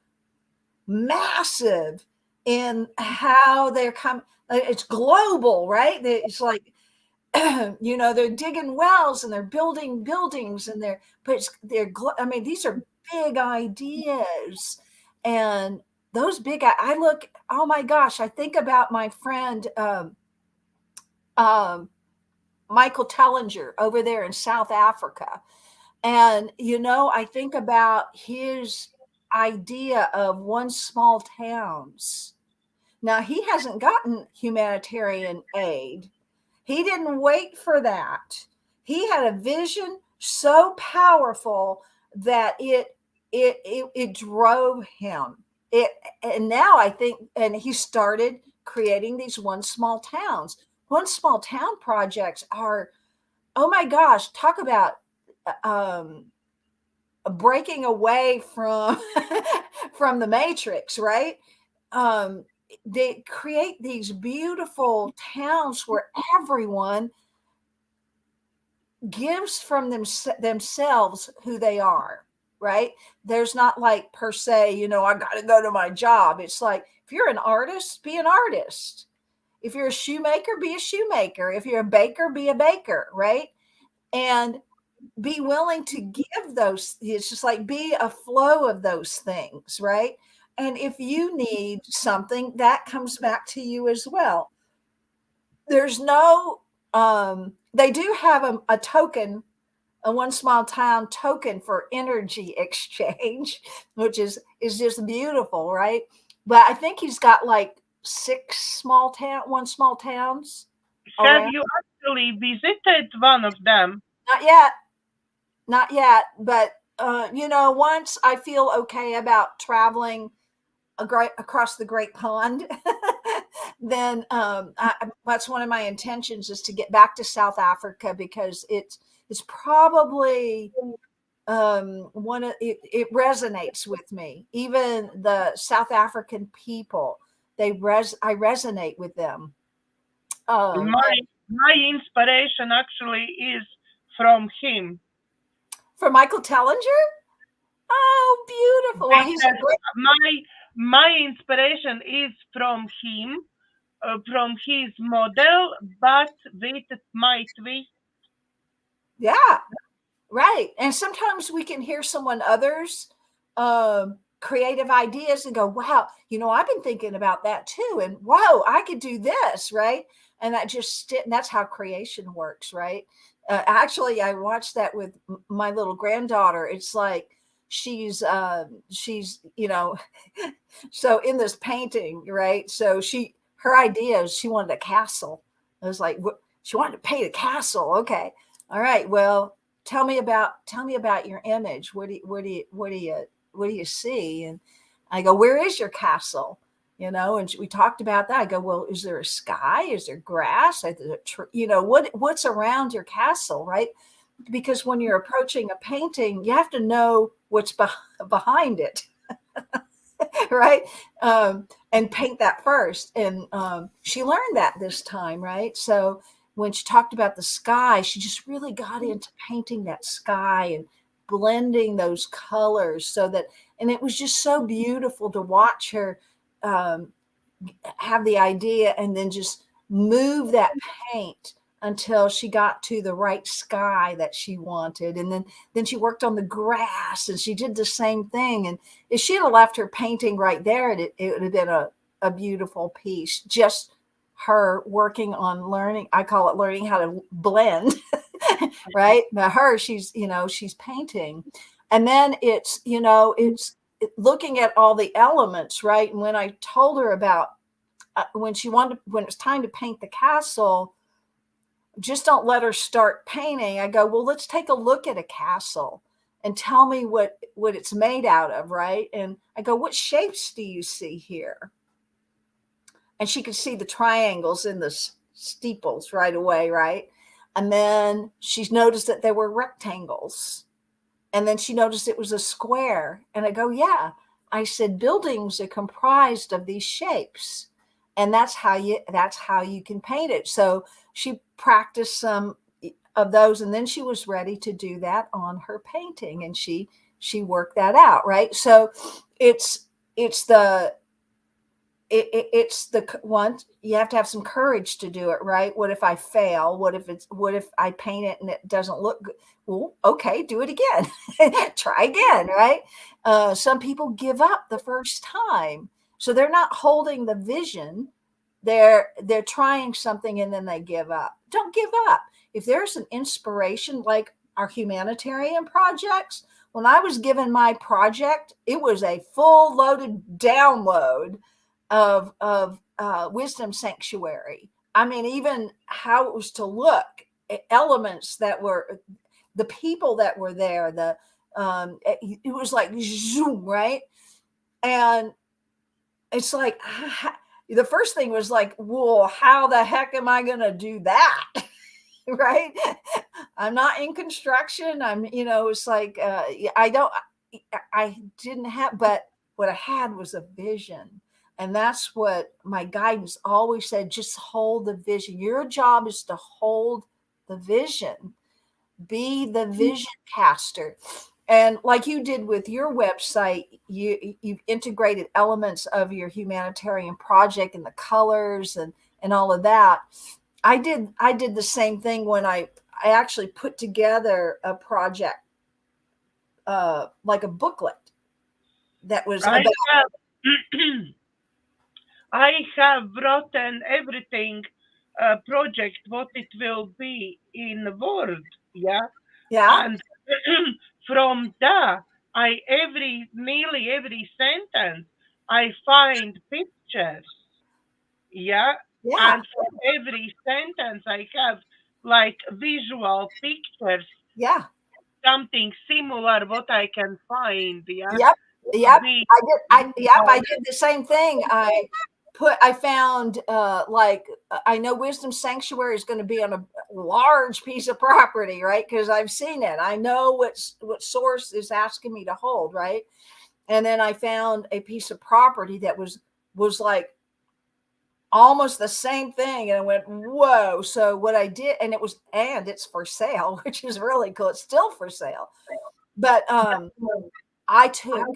massive in how they're coming. It's global, right? It's like, they're digging wells and they're building buildings, and these are big ideas. And those big, oh my gosh, I think about my friend, Michael Tellinger over there in South Africa. And, I think about his idea of one small towns. Now, he hasn't gotten humanitarian aid. He didn't wait for that. He had a vision so powerful that it drove him. And now I think, and he started creating these one small towns. One small town projects are, oh my gosh, talk about breaking away from from the matrix, right? They create these beautiful towns where everyone gives from themselves who they are, right? There's not like per se, I got to go to my job. It's like, if you're an artist, be an artist. If you're a shoemaker, be a shoemaker. If you're a baker, be a baker, right? And be willing to give those. It's just like, be a flow of those things, right? And if you need something, that comes back to you as well. There's no, they do have a token, a one small town token for energy exchange, which is just beautiful, right? But I think he's got like one small towns. Have you actually visited one of them? Not yet. But, once I feel okay about traveling across the Great Pond, then that's one of my intentions, is to get back to South Africa, because it's probably it resonates with me. Even the South African people, I resonate with them. My inspiration actually is from him. From Michael Tellinger? Oh, beautiful. Well, he's my inspiration is from him, from his model, but with my twist. Yeah, right. And sometimes we can hear someone creative ideas and go, wow, I've been thinking about that too. And whoa, I could do this, right? And and that's how creation works, right? Actually, I watched that with my little granddaughter. It's like she's so in this painting, right? So her idea is she wanted a castle. It was like she wanted to paint a castle. Okay, all right. Well, tell me about your image. What do you see? And I go, where is your castle? And we talked about that. I go, well, is there a sky? Is there grass? Is there what's around your castle, right? Because when you're approaching a painting, you have to know what's behind it. Right. And paint that first. And she learned that this time, right? So when she talked about the sky, she just really got into painting that sky and blending those colors and it was just so beautiful to watch her have the idea and then just move that paint until she got to the right sky that she wanted. And then she worked on the grass and she did the same thing. And if she had left her painting right there, it would have been a beautiful piece. Just her working on learning, I call it learning how to blend, right? Now she's painting. And then it's looking at all the elements, right? And when I told her about when it was time to paint the castle, just don't let her start painting. I go, well, let's take a look at a castle and tell me what it's made out of, right? And I go, what shapes do you see here? And she could see the triangles in the steeples right away, right? And then she's noticed that there were rectangles. And then she noticed it was a square. And I go, yeah. I said, buildings are comprised of these shapes. And that's how you can paint it. So she practiced some of those, and then she was ready to do that on her painting, and she worked that out, right? So it's the one, you have to have some courage to do it, right? What if I fail? What if I paint it and it doesn't look good? Well, okay, do it again. Try again, right? Some people give up the first time. So they're not holding the vision. They're trying something and then they give up. Don't give up. If there's an inspiration, like our humanitarian projects, when I was given my project, it was a full loaded download of Wisdom Sanctuary. I mean, even how it was to look, elements that were, the people that were there, it was like zoom, right? And it's like, the first thing was like, well, how the heck am I going to do that? Right? I'm not in construction. It's like, I didn't have, but what I had was a vision. And that's what my guidance always said, just hold the vision. Your job is to hold the vision, be the vision caster. And like you did with your website, you've integrated elements of your humanitarian project and the colors and all of that. I did the same thing when I actually put together a project, like a booklet that was about. I have written everything, project, what it will be in Word, yeah? Yeah. And from that, nearly every sentence, I find pictures, yeah? Yeah. And for every sentence, I have like visual pictures, Yeah. something similar what I can find, yeah? Yep. I did the same thing. I found I know Wisdom Sanctuary is going to be on a large piece of property, right? Because I've seen it. I know what source is asking me to hold, right? And then I found a piece of property that was like almost the same thing, and I went, whoa. So what I did, and it's for sale, which is really cool. It's still for sale. But I took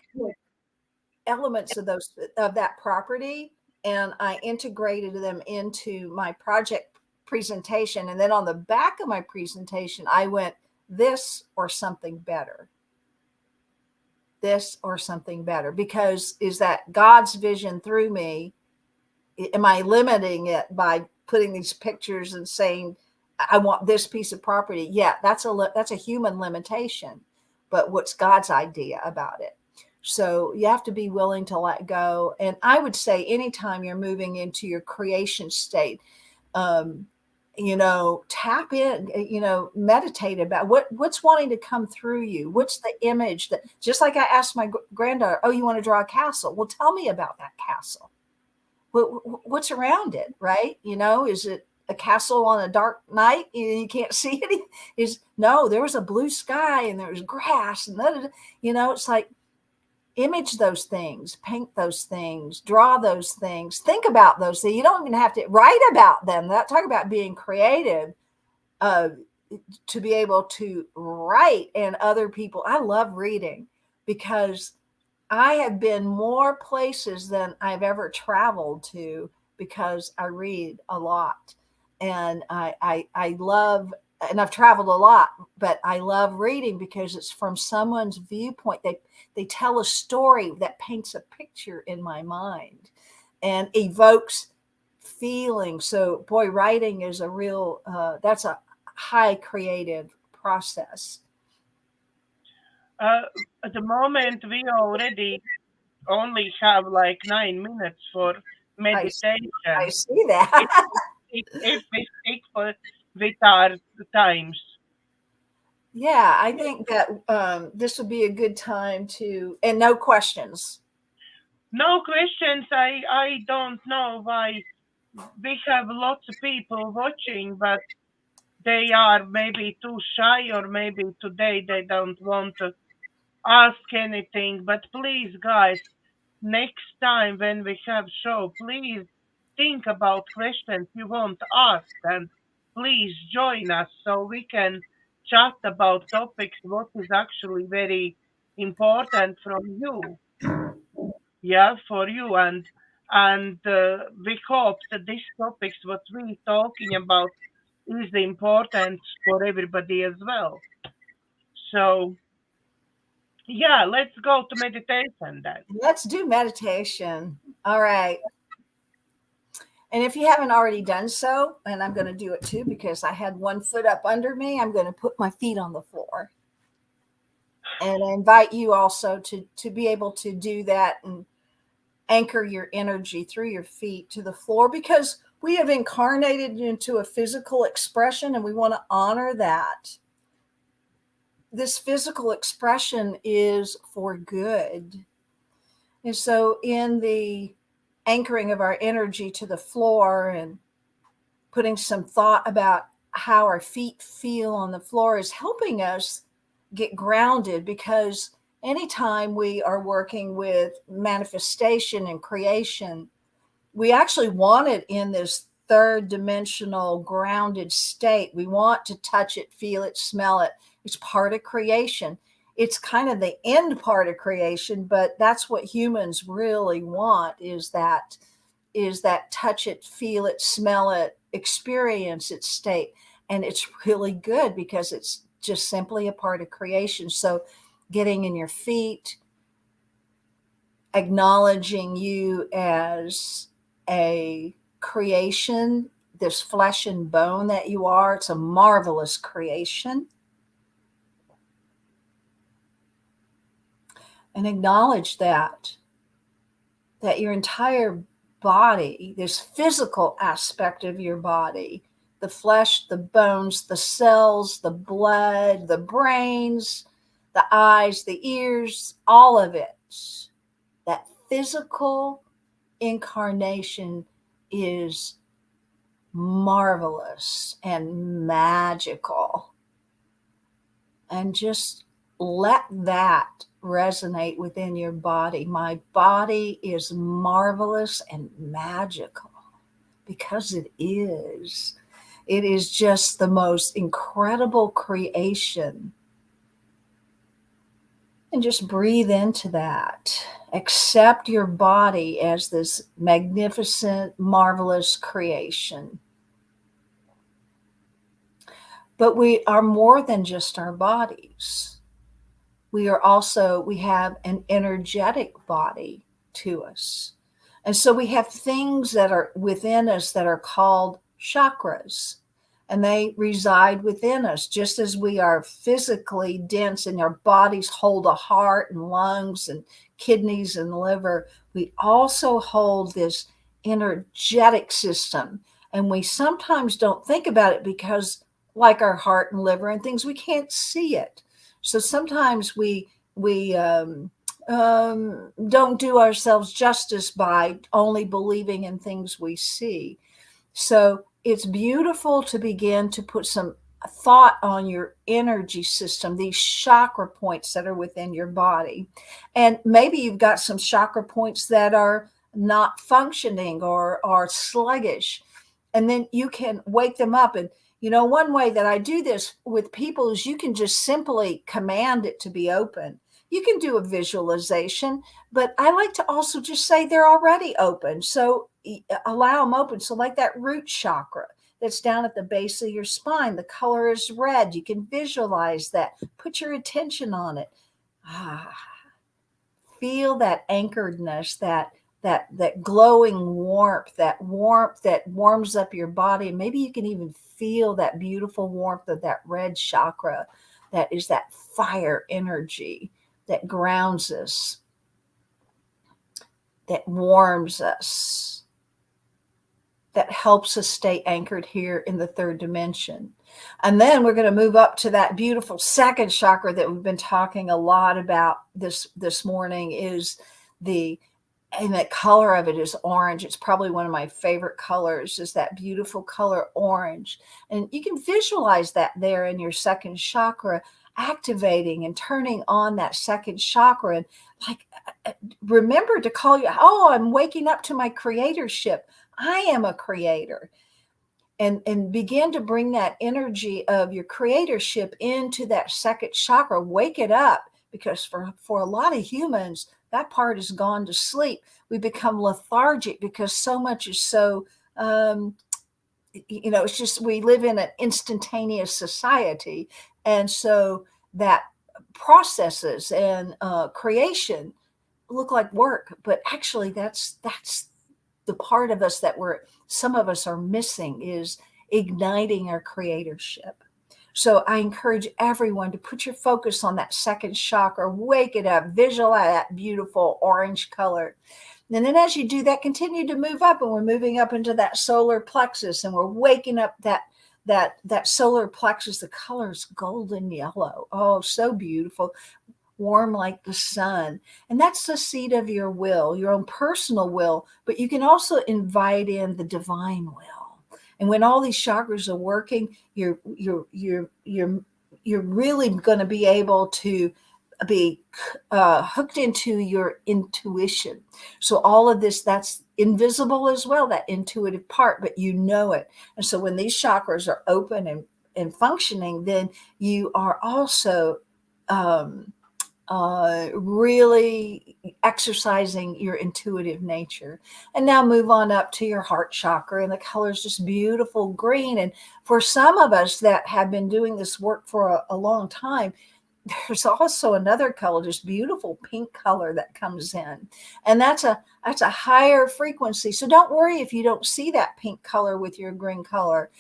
elements of that property and I integrated them into my project presentation. And then on the back of my presentation, I went, this or something better. this or something better? Because is that God's vision through me? Am I limiting it by putting these pictures and saying, I want this piece of property? Yeah, that's a human limitation, but what's God's idea about it? So you have to be willing to let go. And I would say anytime you're moving into your creation state, tap in, meditate about what's wanting to come through you. What's the image that, just like I asked my granddaughter, oh, you want to draw a castle? Well, tell me about that castle. What's around it, right? Is it a castle on a dark night? You can't see it. No, there was a blue sky and there was grass and it's like, image those things, paint those things, draw those things, think about those things. You don't even have to write about them. Talk about being creative, to be able to write. And other people, I love reading because I have been more places than I've ever traveled to because I read a lot. And I love, and I've traveled a lot, but I love reading because it's from someone's viewpoint. They tell a story that paints a picture in my mind and evokes feeling. So boy, writing is a real, that's a high creative process. At the moment, we already only have like 9 minutes for meditation. I see that. if we stick with our times. Yeah, I think that this would be a good time and no questions. No questions. I don't know why we have lots of people watching, but they are maybe too shy, or maybe today they don't want to ask anything. But please, guys, next time when we have show, please think about questions you want to ask, and please join us so we can chat about topics what is actually very important from you. Yeah, for you, and we hope that this topics what we talking about is important for everybody as well. So yeah, let's go to meditation then. Let's do meditation. All right. And if you haven't already done so, and I'm going to do it too because I had one foot up under me, I'm going to put my feet on the floor. And I invite you also to be able to do that and anchor your energy through your feet to the floor, because we have incarnated into a physical expression and we want to honor that. This physical expression is for good. And so in the anchoring of our energy to the floor and putting some thought about how our feet feel on the floor is helping us get grounded, because anytime we are working with manifestation and creation, we actually want it in this third dimensional grounded state. We want to touch it, feel it, smell it. It's part of creation. It's kind of the end part of creation, but that's what humans really want, is that touch it, feel it, smell it, experience its state. And it's really good because it's just simply a part of creation. So getting in your feet, acknowledging you as a creation, this flesh and bone that you are. It's a marvelous creation. And acknowledge that your entire body, this physical aspect of your body, the flesh, the bones, the cells, the blood, the brains, the eyes, the ears, all of it, that physical incarnation is marvelous and magical. And just let that resonate within your body. My body is marvelous and magical, because it is. It is just the most incredible creation. And just breathe into that. Accept your body as this magnificent, marvelous creation. But we are more than just our bodies. we have an energetic body to us. And so we have things that are within us that are called chakras, and they reside within us, just as we are physically dense and our bodies hold a heart and lungs and kidneys and liver. We also hold this energetic system, and we sometimes don't think about it because, like our heart and liver and things, we can't see it. So sometimes we don't do ourselves justice by only believing in things we see. So it's beautiful to begin to put some thought on your energy system, these chakra points that are within your body. And maybe you've got some chakra points that are not functioning or are sluggish. And then you can wake them up. And, one way that I do this with people is you can just simply command it to be open. You can do a visualization, but I like to also just say they're already open. So allow them open. So like that root chakra that's down at the base of your spine, the color is red. You can visualize that. Put your attention on it. Feel that anchoredness, that glowing warmth, that warms up your body. And maybe you can even feel that beautiful warmth of that red chakra. That is that fire energy that grounds us, that warms us, that helps us stay anchored here in the third dimension. And then we're going to move up to that beautiful second chakra that we've been talking a lot about this morning, and the color of it is orange. It's probably one of my favorite colors, is that beautiful color orange. And you can visualize that there in your second chakra, activating and turning on that second chakra. And remember to call I'm waking up to my creatorship. I am a creator. And begin to bring that energy of your creatorship into that second chakra. Wake it up, because for a lot of humans, that part has gone to sleep. We become lethargic because so much is so, it's just, we live in an instantaneous society. And so that processes and creation look like work, but actually that's the part of us that some of us are missing, is igniting our creatorship. So I encourage everyone to put your focus on that second chakra, wake it up, visualize that beautiful orange color. And then as you do that, continue to move up, and we're moving up into that solar plexus, and we're waking up that solar plexus. The color is golden yellow. Oh, so beautiful. Warm like the sun. And that's the seat of your will, your own personal will, but you can also invite in the divine will. And when all these chakras are working, you're really going to be able to be hooked into your intuition. So all of this, that's invisible as well, that intuitive part, but you know it. And so when these chakras are open and functioning, then you are also really exercising your intuitive nature. And now move on up to your heart chakra, and the color is just beautiful green. And for some of us that have been doing this work for a long time, there's also another color, this beautiful pink color that comes in, and that's a higher frequency. So don't worry if you don't see that pink color with your green color.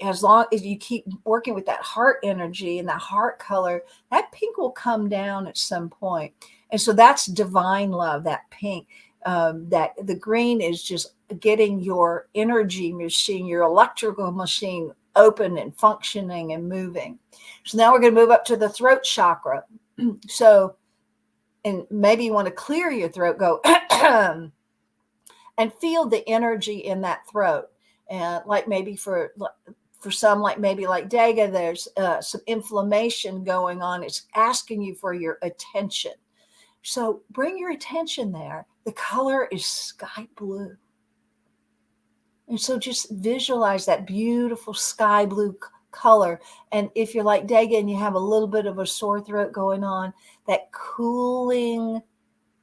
As long as you keep working with that heart energy and that heart color, that pink will come down at some point. And so that's divine love, that pink. That the green is just getting your energy machine, your electrical machine open and functioning and moving. So now we're going to move up to the throat chakra. So, and maybe you want to clear your throat, go and feel the energy in that throat. And like maybe for some, like maybe like Daiga, there's some inflammation going on. It's asking you for your attention. So bring your attention there. The color is sky blue. And so just visualize that beautiful sky blue color. And if you're like Daiga and you have a little bit of a sore throat going on, that cooling,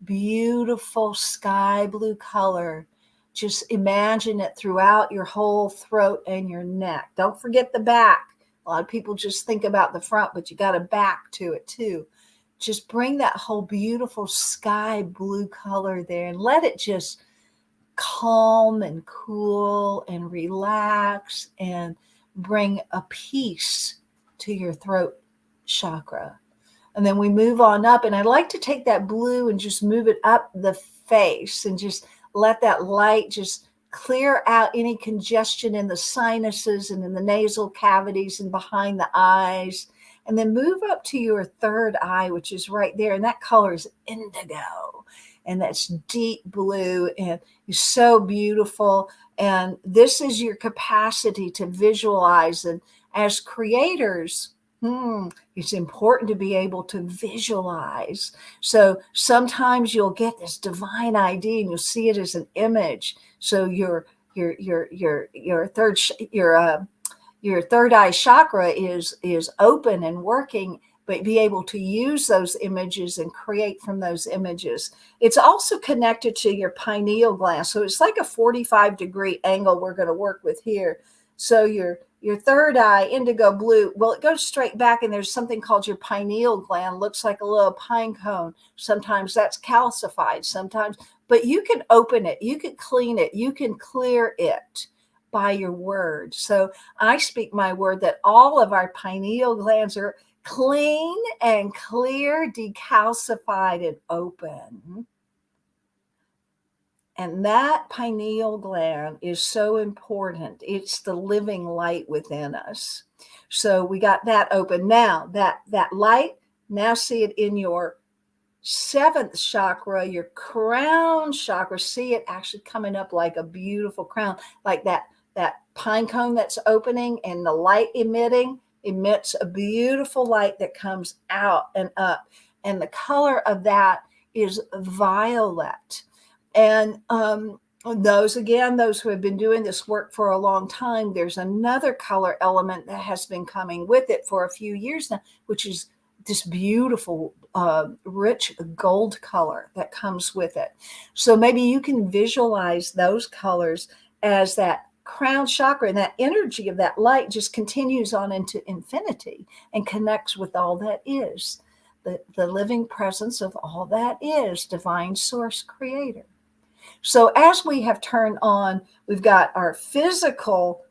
beautiful sky blue color, just imagine it throughout your whole throat and your neck. Don't forget the back. A lot of people just think about the front, but you got a back to it too. just bring that whole beautiful sky blue color there and let it just calm and cool and relax and bring a peace to your throat chakra. And then we move on up, and I like to take that blue and just move it up the face and just let that light just clear out any congestion in the sinuses and in the nasal cavities and behind the eyes. And then move up to your third eye, which is right there. And that color is indigo. And that's deep blue and is so beautiful. And this is your capacity to visualize. And as creators, it's important to be able to visualize. So sometimes you'll get this divine idea and you'll see it as an image. So your third eye chakra is open and working, but be able to use those images and create from those images. It's also connected to your pineal gland. So it's like a 45-degree angle we're going to work with here. So your third eye, indigo blue, well, it goes straight back, and there's something called your pineal gland. Looks like a little pine cone. Sometimes that's calcified, sometimes, but you can open it, you can clean it, you can clear it by your word. So I speak my word that all of our pineal glands are clean and clear, decalcified and open. And that pineal gland is so important. It's the living light within us. So we got that open. Now that light, now see it in your seventh chakra, your crown chakra. See it actually coming up like a beautiful crown, like that pine cone that's opening, and the light emits a beautiful light that comes out and up. And the color of that is violet. And those who have been doing this work for a long time, there's another color element that has been coming with it for a few years now, which is this beautiful, rich gold color that comes with it. So maybe you can visualize those colors as that crown chakra, and that energy of that light just continues on into infinity and connects with all that is, the living presence of all that is, divine source creator. So as we have turned on, we've got our physical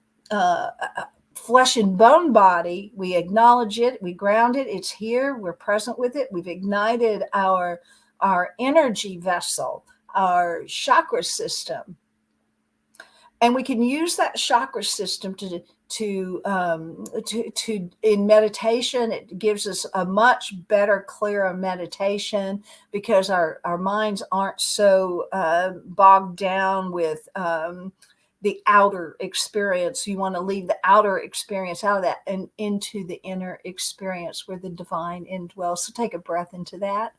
flesh and bone body. We acknowledge it, we ground it, it's here, we're present with it. We've ignited our energy vessel, our chakra system. And we can use that chakra system to in meditation. It gives us a much better, clearer meditation because our minds aren't so bogged down with the outer experience. You want to leave the outer experience out of that and into the inner experience where the divine indwells. So take a breath into that.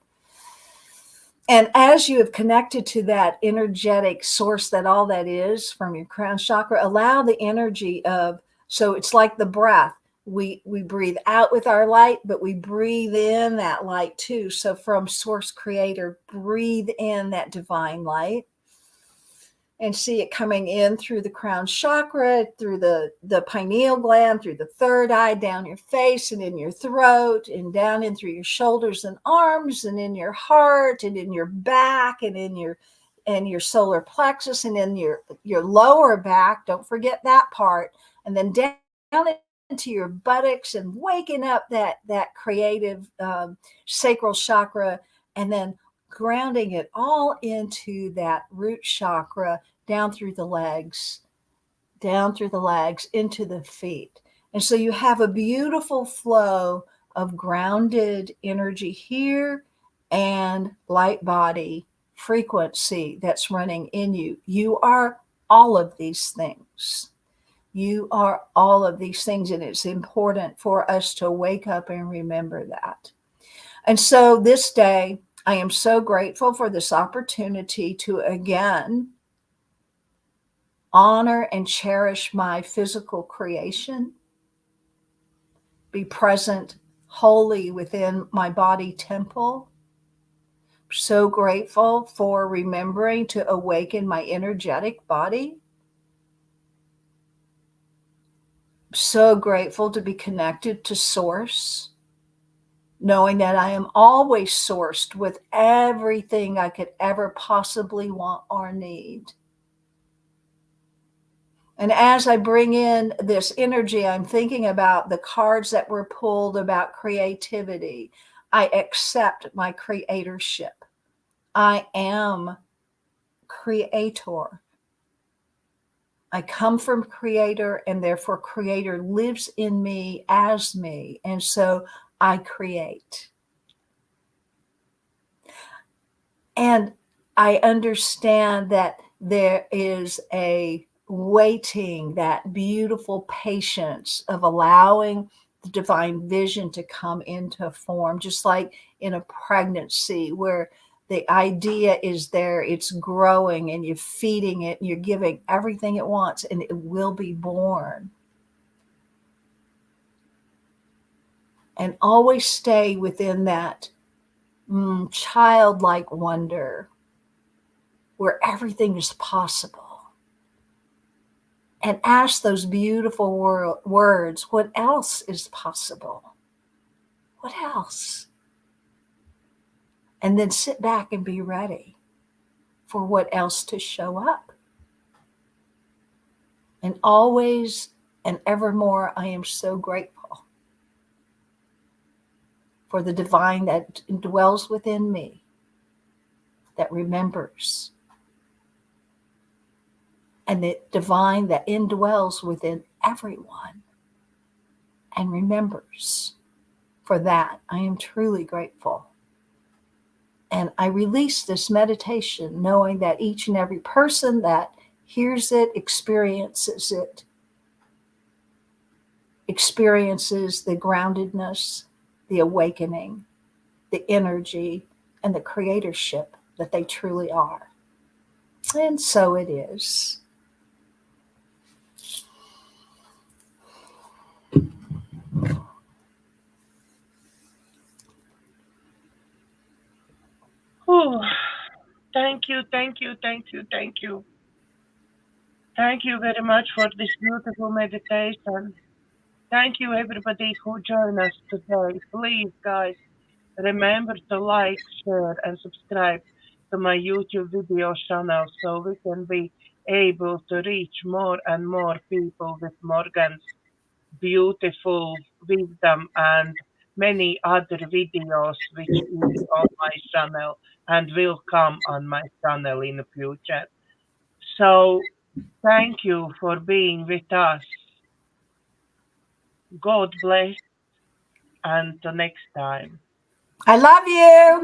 And as you have connected to that energetic source that all that is from your crown chakra, allow the energy of, so it's like the breath. We breathe out with our light, but we breathe in that light too. So from source creator, breathe in that divine light and see it coming in through the crown chakra, through the pineal gland, through the third eye, down your face and in your throat, and down in through your shoulders and arms, and in your heart, and in your back, and in your solar plexus, and in your lower back. Don't forget that part. And then down into your buttocks, and waking up that creative sacral chakra, and then grounding it all into that root chakra, down through the legs, into the feet. And so you have a beautiful flow of grounded energy here and light body frequency that's running in you. You are all of these things. You are all of these things, and it's important for us to wake up and remember that. And so this day, I am so grateful for this opportunity to again honor and cherish my physical creation, be present wholly within my body temple. So grateful for remembering to awaken my energetic body. So grateful to be connected to source. knowing that I am always sourced with everything I could ever possibly want or need. And as I bring in this energy, I'm thinking about the cards that were pulled about creativity. I accept my creatorship. I am creator. I come from creator, and therefore creator lives in me as me. And so I create. And I understand that there is a waiting, that beautiful patience of allowing the divine vision to come into form, just like in a pregnancy where the idea is there, it's growing, and you're feeding it, and you're giving everything it wants, and it will be born. And always stay within that childlike wonder where everything is possible. And ask those beautiful words, what else is possible? What else? And then sit back and be ready for what else to show up. And always and evermore, I am so grateful for the divine that dwells within me, that remembers, and the divine that indwells within everyone and remembers. For that, I am truly grateful. And I release this meditation knowing that each and every person that hears it, experiences the groundedness, the awakening, the energy, and the creatorship that they truly are. And so it is. Oh, thank you, thank you, thank you, thank you. Thank you very much for this beautiful meditation. Thank you, everybody who joined us today. Please, guys, remember to like, share, and subscribe to my YouTube video channel so we can be able to reach more and more people with Morgan's beautiful wisdom and many other videos which is on my channel and will come on my channel in the future. So thank you for being with us. God bless, and till next time. I love you.